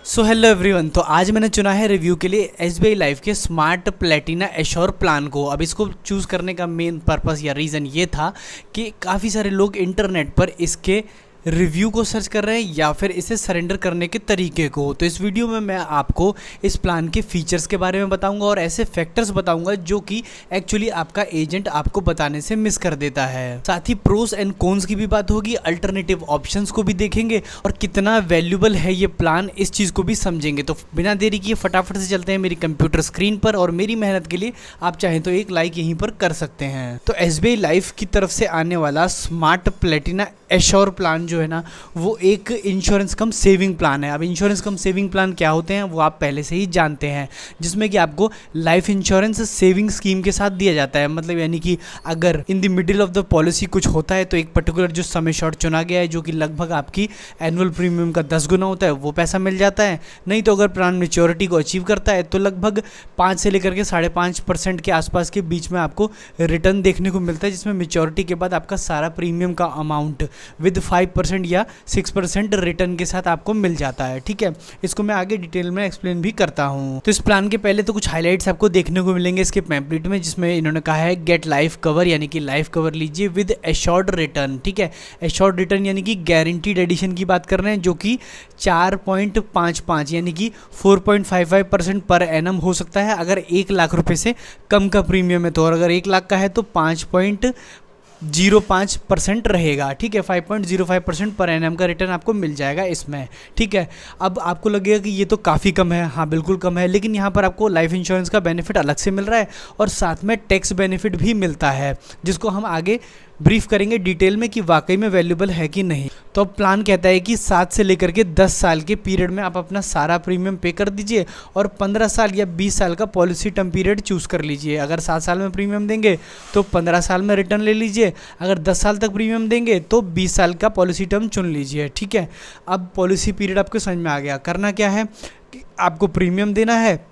So hello everyone. तो आज मैंने चुना है रिव्यू के लिए SBI लाइफ के स्मार्ट प्लेटिना एश्योर प्लान को। अब इसको चूज़ करने का मेन पर्पस या रीज़न ये था कि काफ़ी सारे लोग इंटरनेट पर इसके रिव्यू को सर्च कर रहे हैं या फिर इसे सरेंडर करने के तरीके को। तो इस वीडियो में मैं आपको इस प्लान के फीचर्स के बारे में बताऊंगा और ऐसे फैक्टर्स बताऊंगा जो कि एक्चुअली आपका एजेंट आपको बताने से मिस कर देता है। साथ ही प्रोस एंड कॉन्स की भी बात होगी, अल्टरनेटिव ऑप्शंस को भी देखेंगे और कितना वैल्यूबल है ये प्लान इस चीज़ को भी समझेंगे। तो बिना देरी किए फटाफट से चलते हैं मेरी कंप्यूटर स्क्रीन पर और मेरी मेहनत के लिए आप चाहें तो एक लाइक यहीं पर कर सकते हैं। तो SBI लाइफ की तरफ से आने वाला स्मार्ट प्लेटिना एश्योर प्लान जो है ना, वो एक इंश्योरेंस कम सेविंग प्लान है। अब इंश्योरेंस कम सेविंग प्लान क्या होते हैं वो आप पहले से ही जानते हैं, जिसमें कि आपको लाइफ इंश्योरेंस सेविंग स्कीम के साथ दिया जाता है। मतलब यानी कि अगर in the middle of the policy कुछ होता है तो एक पर्टिकुलर जो समय शॉर्ट चुना गया है जो कि लगभग आपकी एनुअल प्रीमियम का 10 गुना होता है, वो पैसा मिल जाता है। नहीं तो अगर प्लान मेच्योरिटी को अचीव करता है तो लगभग 5 से लेकर के 5.5% के आसपास के बीच में आपको रिटर्न देखने को मिलता है, जिसमें मेच्योरिटी के बाद आपका सारा प्रीमियम का अमाउंट विद 5% या 6% रिटर्न के साथ आपको मिल जाता है। ठीक है, इसको मैं आगे डिटेल में एक्सप्लेन भी करता हूँ। तो इस प्लान के पहले तो कुछ हाइलाइट्स आपको देखने को मिलेंगे इसके पैम्पलेट में, जिसमें इन्होंने कहा है गेट लाइफ कवर, यानी कि लाइफ कवर लीजिए विद एश्योर्ड रिटर्न। ठीक है, एश्योर्ड रिटर्न यानी कि गारंटीड एडिशन की बात कर रहे हैं, जो कि 4.55 यानी कि 4.55% पर एनम हो सकता है अगर 1 लाख रुपए से कम का प्रीमियम है। तो और अगर 1 लाख का है तो 5.05% रहेगा। ठीक है, 5.05% पर एनएम का रिटर्न आपको मिल जाएगा इसमें। ठीक है, अब आपको लगेगा कि ये तो काफ़ी कम है। हाँ, बिल्कुल कम है, लेकिन यहाँ पर आपको लाइफ इंश्योरेंस का बेनिफिट अलग से मिल रहा है और साथ में टैक्स बेनिफिट भी मिलता है, जिसको हम आगे ब्रीफ करेंगे डिटेल में कि वाकई में वैल्यूबल है कि नहीं। तो अब प्लान कहता है कि 7 से लेकर के 10 साल के पीरियड में आप अपना सारा प्रीमियम पे कर दीजिए और 15 साल या 20 साल का पॉलिसी टर्म पीरियड चूज़ कर लीजिए। अगर 7 साल में प्रीमियम देंगे तो 15 साल में रिटर्न ले लीजिए, अगर 10 साल तक प्रीमियम देंगे तो 20 साल का पॉलिसी टर्म चुन लीजिए। ठीक है, अब पॉलिसी पीरियड आपको समझ में आ गया। करना क्या है कि आपको प्रीमियम देना है।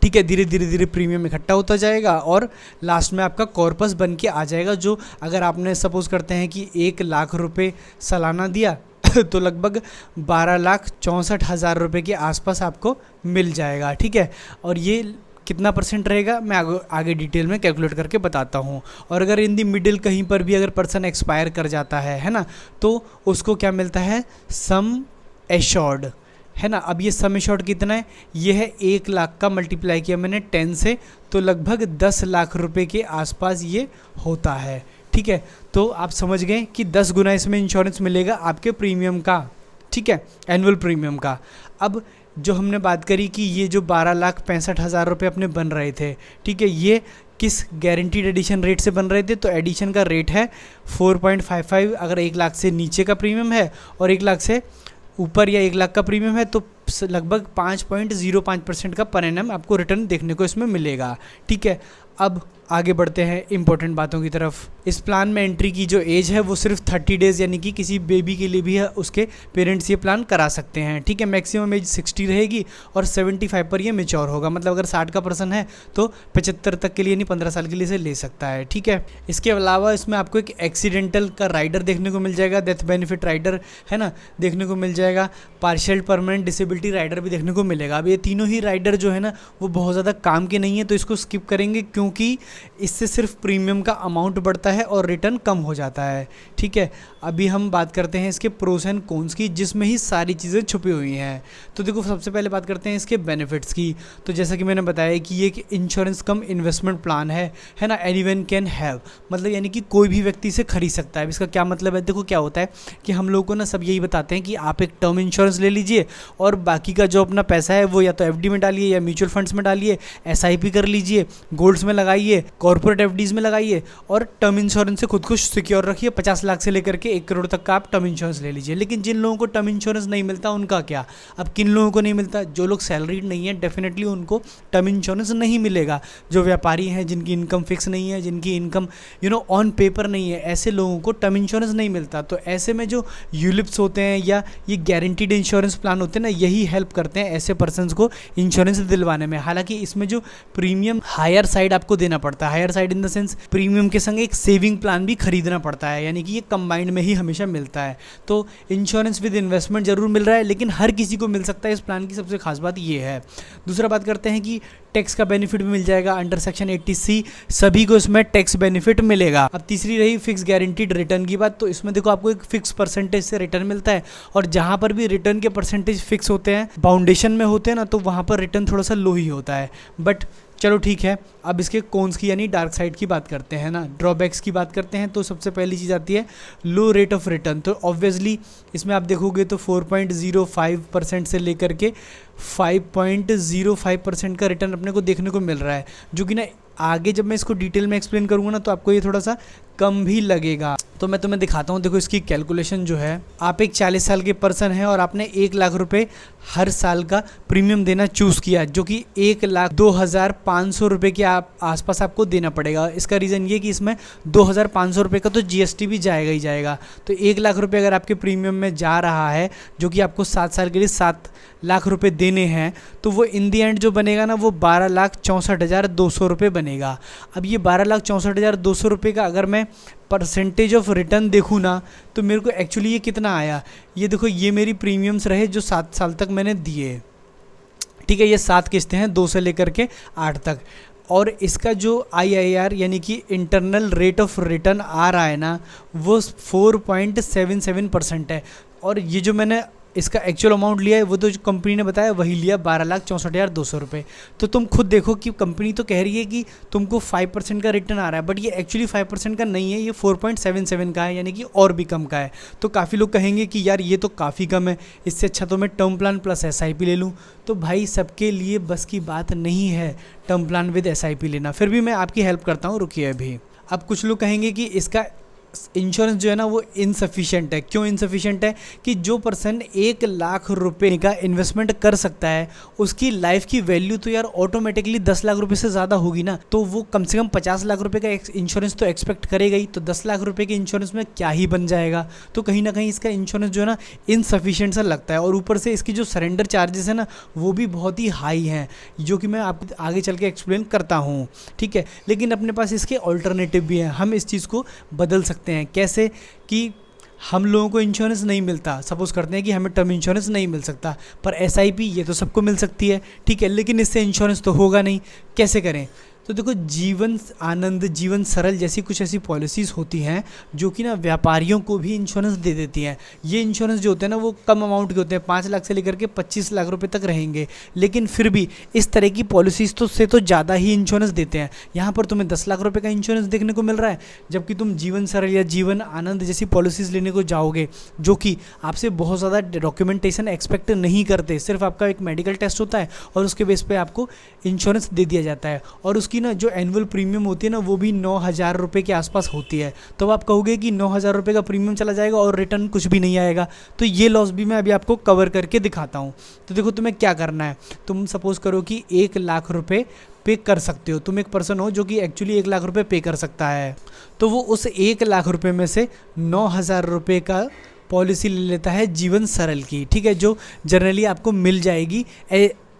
ठीक है, धीरे धीरे प्रीमियम इकट्ठा होता जाएगा और लास्ट में आपका कॉर्पस बन के आ जाएगा, जो अगर आपने सपोज करते हैं कि 1 लाख रुपए सालाना दिया तो लगभग 12,64,000 रुपये के आसपास आपको मिल जाएगा। ठीक है, और ये कितना परसेंट रहेगा मैं आगे डिटेल में कैलकुलेट करके बताता हूँ। और अगर इन दी मिडिल कहीं पर भी अगर पर्सन एक्सपायर कर जाता है ना, तो उसको क्या मिलता है, सम एश्योर्ड, है ना। अब ये सम एश्योर्ड कितना है, ये है 1 लाख का मल्टीप्लाई किया मैंने 10 से, तो लगभग 10 लाख रुपए के आसपास ये होता है। ठीक है, तो आप समझ गए कि 10 गुना इसमें इंश्योरेंस मिलेगा आपके प्रीमियम का। ठीक है, एनुअल प्रीमियम का। अब जो हमने बात करी कि ये जो 12,65,000 रुपये अपने बन रहे थे, ठीक है, ये किस गारंटीड एडिशन रेट से बन रहे थे, तो एडिशन का रेट है 4.55 अगर 1 लाख से नीचे का प्रीमियम है, और 1 लाख से ऊपर या 1 लाख का प्रीमियम है तो लगभग 5.05% का पर एनम आपको रिटर्न देखने को इसमें मिलेगा। ठीक है, अब आगे बढ़ते हैं इंपॉर्टेंट बातों की तरफ। इस प्लान में एंट्री की जो एज है वो सिर्फ 30 डेज़, यानी कि किसी बेबी के लिए भी है, उसके पेरेंट्स ये प्लान करा सकते हैं। ठीक है, मैक्सिमम एज 60 रहेगी और 75 पर ये मेच्योर होगा। मतलब अगर 60 का पर्सन है तो 75 तक के लिए, यानी 15 साल के लिए इसे ले सकता है। ठीक है, इसके अलावा इसमें आपको एक एक्सीडेंटल का राइडर देखने को मिल जाएगा, डेथ बेनिफिट राइडर, है ना, देखने को मिल जाएगा। पार्शियल परमानेंट डिसेबिलिटी राइडर भी देखने को मिलेगा। अब ये तीनों ही राइडर जो है ना वो बहुत ज़्यादा काम के नहीं है, तो इसको स्किप करेंगे क्योंकि इससे सिर्फ प्रीमियम का अमाउंट बढ़ता है और रिटर्न कम हो जाता है। ठीक है, अभी हम बात करते हैं इसके प्रोस एंड कॉन्स की, जिसमें ही सारी चीज़ें छुपी हुई हैं। तो देखो, सबसे पहले बात करते हैं इसके बेनिफिट्स की। तो जैसा कि मैंने बताया कि ये एक इंश्योरेंस कम इन्वेस्टमेंट प्लान है ना, एनीवन कैन हैव, मतलब यानी कि कोई भी व्यक्ति इसे खरीद सकता है। इसका क्या मतलब है, देखो क्या होता है कि हम लोगों को ना सब यही बताते हैं कि आप एक टर्म इंश्योरेंस ले लीजिए और बाकी का जो अपना पैसा है वो या तो FD में डालिए या म्यूचुअल फंड्स में डालिए, SIP कर लीजिए, गोल्ड्स में लगाइए, कॉर्पोरेट FDs में लगाइए और टर्म इंश्योरेंस से खुद को सिक्योर रखिए। 50 लाख से लेकर के 1 करोड़ तक का आप टर्म इंश्योरेंस ले लीजिए। लेकिन जिन लोगों को टर्म इंश्योरेंस नहीं मिलता उनका क्या? अब किन लोगों को नहीं मिलता? जो लोग सैलरीड नहीं है डेफिनेटली उनको टर्म इंश्योरेंस नहीं मिलेगा। जो व्यापारी हैं, जिनकी इनकम फिक्स नहीं है, जिनकी इनकम ऑन पेपर नहीं है, ऐसे लोगों को टर्म इंश्योरेंस नहीं मिलता। तो ऐसे में जो यूलिप्स होते हैं या ये गारंटीड इंश्योरेंस प्लान होते हैं ना, यही हेल्प करते हैं ऐसे पर्सनस को इंश्योरेंस दिलवाने में। हालांकि इसमें जो प्रीमियम हायर साइड आप आपको देना पड़ता है। Higher side in the sense premium के संग एक सेविंग प्लान भी खरीदना पड़ता है, यानी कि ये कंबाइंड में ही हमेशा मिलता है। तो इंश्योरेंस विद इन्वेस्टमेंट जरूर मिल रहा है, लेकिन हर किसी को मिल सकता है। इस प्लान की सबसे खास बात ये है। दूसरा बात करते हैं कि टैक्स का बेनिफिट भी मिल जाएगा अंडर सेक्शन 80C, सभी को इसमें टैक्स बेनिफिट मिलेगा। अब तीसरी रही फिक्स गारंटीड रिटर्न की बात, तो इसमें देखो आपको एक फिक्स परसेंटेज से रिटर्न मिलता है, और जहां पर भी रिटर्न के परसेंटेज फिक्स होते हैं, बाउंडेशन में होते हैं ना, तो वहां पर रिटर्न थोड़ा सा लो ही होता है। बट चलो ठीक है, अब इसके कॉन्स की यानी डार्क साइड की बात करते हैं ना, ड्रॉबैक्स की बात करते हैं। तो सबसे पहली चीज़ आती है लो रेट ऑफ रिटर्न। तो ऑब्वियसली इसमें आप देखोगे तो 4.05% से लेकर के 5.05% का रिटर्न अपने को देखने को मिल रहा है, जो कि ना आगे जब मैं इसको डिटेल में एक्सप्लेन करूंगा ना, तो आपको ये थोड़ा सा कम भी लगेगा। तो मैं तुम्हें दिखाता हूँ। देखो इसकी कैलकुलेशन जो है, आप एक 40 साल के पर्सन हैं और आपने 1 लाख रुपए हर साल का प्रीमियम देना चूज़ किया, जो कि 1,02,500 रुपये के आसपास आपको देना पड़ेगा। इसका रीज़न ये कि इसमें 2,500 रुपये का तो GST भी जाएगा ही जाएगा। तो 1 लाख रुपये अगर आपके प्रीमियम में जा रहा है, जो कि आपको 7 साल के लिए 7 लाख रुपए देने हैं, तो वो इन दी एंड जो बनेगा ना, वो 12,64,200 रुपये बनेगा। अब ये 12,64,200 रुपये का अगर मैं परसेंटेज ऑफ रिटर्न देखूँ ना, तो मेरे को एक्चुअली ये कितना आया, ये देखो, ये मेरी प्रीमियम्स रहे जो 7 साल तक मैंने दिए। ठीक है, ये 7 किस्तें हैं, 2 से लेकर के 8 तक। और इसका जो IIR यानी कि इंटरनल रेट ऑफ रिटर्न आ रहा है ना, वो 4.77% है। और ये जो मैंने इसका एक्चुअल अमाउंट लिया है, वो तो जो कंपनी ने बताया वही लिया, 12,64,200 रुपये। तो तुम खुद देखो कि कंपनी तो कह रही है कि तुमको 5% का रिटर्न आ रहा है, बट ये एक्चुअली 5% का नहीं है, ये 4.77 का है, यानी कि और भी कम का है। तो काफ़ी लोग कहेंगे कि यार ये तो काफ़ी कम है, इससे अच्छा तो मैं टर्म प्लान प्लस SIP ले लूँ। तो भाई सबके लिए बस की बात नहीं है टर्म प्लान विद SIP लेना, फिर भी मैं आपकी हेल्प करता हूँ, रुकिए अभी। अब कुछ लोग कहेंगे कि इसका इंश्योरेंस जो है ना वो इनसफिशिएंट है। क्यों इनसफिशिएंट है? कि जो पर्सन 1 लाख रुपए का इन्वेस्टमेंट कर सकता है, उसकी लाइफ की वैल्यू तो यार ऑटोमेटिकली 10 लाख रुपए से ज़्यादा होगी ना। तो वो कम से कम 50 लाख रुपए का इंश्योरेंस तो एक्सपेक्ट करेगा ही। तो 10 लाख रुपए के इंश्योरेंस में क्या ही बन जाएगा। तो कहीं ना कहीं इसका इंश्योरेंस जो है ना इनसफिशिएंट सा लगता है। और ऊपर से इसकी जो सरेंडर चार्जेस है ना वो भी बहुत ही हाई हैं, जो कि मैं आपको आगे चल के एक्सप्लेन करता हूँ, ठीक है। लेकिन अपने पास इसके ऑल्टरनेटिव भी हैं, हम इस चीज़ को बदल सकते हैं। कैसे? कि हम लोगों को इंश्योरेंस नहीं मिलता, सपोज करते हैं कि हमें टर्म इंश्योरेंस नहीं मिल सकता, पर SIP ये तो सबको मिल सकती है, ठीक है। लेकिन इससे इंश्योरेंस तो होगा नहीं, कैसे करें? तो देखो, जीवन आनंद, जीवन सरल जैसी कुछ ऐसी पॉलिसीज़ होती हैं जो कि ना व्यापारियों को भी इंश्योरेंस दे देती हैं। ये इंश्योरेंस जो होते हैं ना वो कम अमाउंट के होते हैं, 5 लाख से लेकर के 25 लाख रुपए तक रहेंगे। लेकिन फिर भी इस तरह की पॉलिसीज़ से तो ज़्यादा ही इंश्योरेंस देते हैं। यहाँ पर तुम्हें 10 लाख रुपये का इंश्योरेंस देखने को मिल रहा है, जबकि तुम जीवन सरल या जीवन आनंद जैसी पॉलिसीज़ लेने को जाओगे, जो कि आपसे बहुत ज़्यादा डॉक्यूमेंटेशन एक्सपेक्ट नहीं करते। सिर्फ आपका एक मेडिकल टेस्ट होता है और उसके बेस पे आपको इंश्योरेंस दे दिया जाता है। और उसकी ना जो एनुअल प्रीमियम होती है ना वो भी 9,000 रुपये के आसपास होती है। तो आप कहोगे कि 9,000 रुपये का प्रीमियम चला जाएगा और रिटर्न कुछ भी नहीं आएगा। तो ये लॉस भी मैं अभी आपको कवर करके दिखाता हूँ। तो देखो, तुम्हें क्या करना है। तुम सपोज करो कि 1 लाख रुपये पे कर सकते हो, तुम एक पर्सन हो जो कि एक्चुअली 1 लाख रुपये पे कर सकता है। तो वो उस 1 लाख रुपये में से 9,000 रुपये का पॉलिसी ले लेता है जीवन सरल की, ठीक है, जो जनरली आपको मिल जाएगी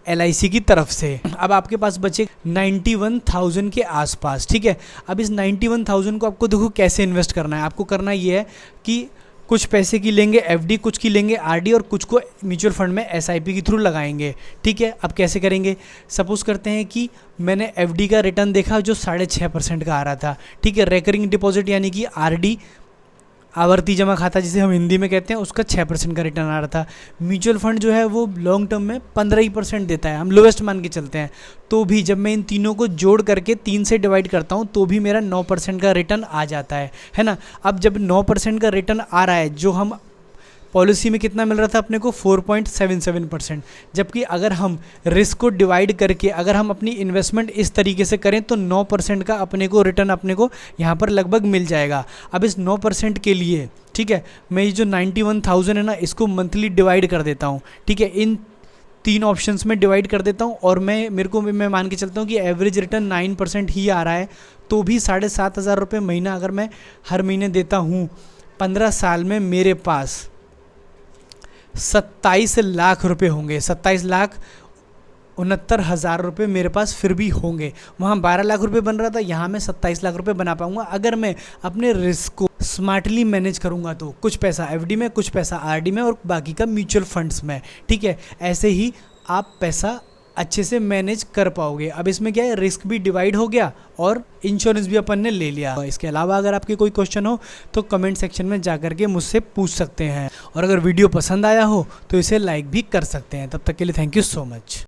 LIC की तरफ से। अब आपके पास बचे 91,000 के आसपास, ठीक है। अब इस 91,000 को आपको देखो कैसे इन्वेस्ट करना है। आपको करना ये है कि कुछ पैसे की लेंगे FD, कुछ की लेंगे RD और कुछ को म्यूचुअल फंड में SIP के थ्रू लगाएंगे, ठीक है। अब कैसे करेंगे? सपोज करते हैं कि मैंने FD का रिटर्न देखा जो 6.5% का आ रहा था, ठीक है। रेकरिंग डिपॉजिट यानी कि RD, आवर्ती जमा खाता जिसे हम हिंदी में कहते हैं, उसका 6% का रिटर्न आ रहा था। म्यूचुअल फंड जो है वो लॉन्ग टर्म में 15% देता है, हम लोवेस्ट मान के चलते हैं। तो भी जब मैं इन तीनों को जोड़ करके 3 से डिवाइड करता हूँ तो भी मेरा 9% का रिटर्न आ जाता है ना। अब जब 9% का रिटर्न आ रहा है, जो हम पॉलिसी में कितना मिल रहा था अपने को 4.77%, जबकि अगर हम रिस्क को डिवाइड करके अगर हम अपनी इन्वेस्टमेंट इस तरीके से करें तो 9% का अपने को रिटर्न अपने को यहाँ पर लगभग मिल जाएगा। अब इस 9% के लिए, ठीक है, मैं ये जो 91,000 है ना इसको मंथली डिवाइड कर देता हूँ, ठीक है। इन 3 ऑप्शंस में डिवाइड कर देता हूँ और मैं मान के चलता हूँ कि एवरेज रिटर्न 9% ही आ रहा है। तो भी 7,500 रुपये महीना अगर मैं हर महीने देता हूँ, 15 साल में मेरे पास 27 लाख रुपए होंगे। 27 लाख 69,000 रुपये मेरे पास फिर भी होंगे। वहाँ 12 लाख रुपए बन रहा था, यहाँ मैं 27 लाख रुपए बना पाऊंगा अगर मैं अपने रिस्क को स्मार्टली मैनेज करूंगा तो। कुछ पैसा एफडी में, कुछ पैसा आरडी में और बाकी का म्यूचुअल फंड्स में, ठीक है। ऐसे ही आप पैसा अच्छे से मैनेज कर पाओगे। अब इसमें क्या है, रिस्क भी डिवाइड हो गया और इंश्योरेंस भी अपन ने ले लिया। इसके अलावा अगर आपके कोई क्वेश्चन हो तो कमेंट सेक्शन में जा करके मुझसे पूछ सकते हैं, और अगर वीडियो पसंद आया हो तो इसे लाइक भी कर सकते हैं। तब तक के लिए थैंक यू सो मच।